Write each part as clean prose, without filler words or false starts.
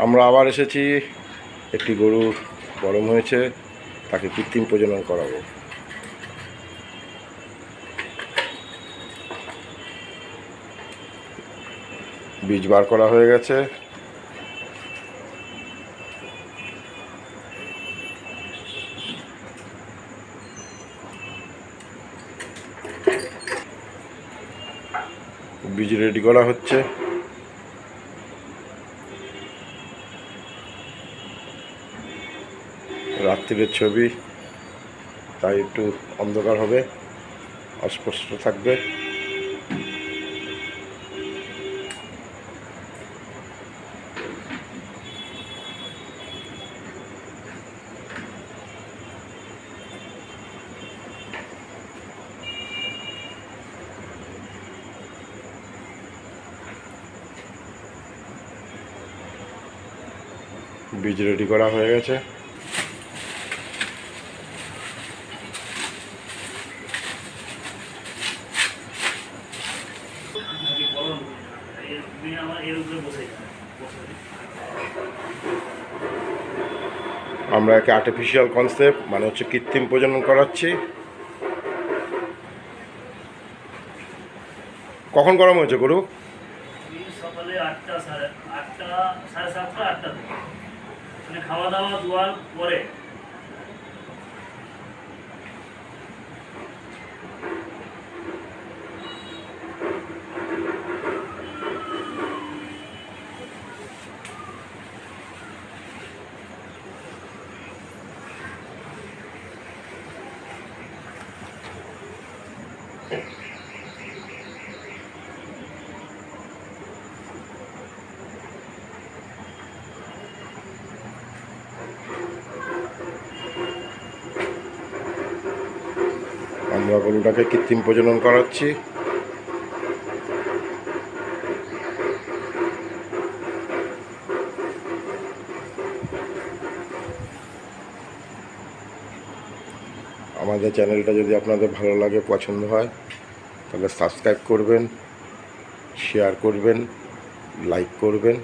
আমরা আবার এসেছি। একটি গরু গরম হয়েছে, তাকে কৃত্রিম প্রজনন করাবো। বীজ বার করা হয়ে গেছে। বীজ রেডি করা হচ্ছে। রাত্রির ছবি, তাই একটু অন্ধকার হবে, অস্পষ্ট থাকবে। বীজ রেডি করা হয়ে গেছে। আমরা একে আর্টিফিশিয়াল কনসেপ্ট মানে হচ্ছে কৃত্রিম প্রজনন করাচ্ছি। কখন গরম হয়েছে গরু? সকালে 8টা, 8টা, 7:30, 8টা মানে খাওয়া দাওয়া দুয়ার পরে। আমরা গরুটাকে কৃত্রিম প্রজনন করাচ্ছি। আমাদের চ্যানেলটা যদি আপনাদের ভালো লাগে, পছন্দ হয়, তাহলে সাবস্ক্রাইব করবেন, শেয়ার করবেন, লাইক করবেন।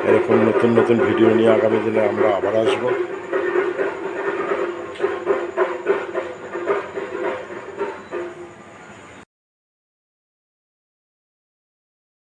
এরকম নতুন নতুন ভিডিও নিয়ে আগামী দিনে আমরা আবার আসবো।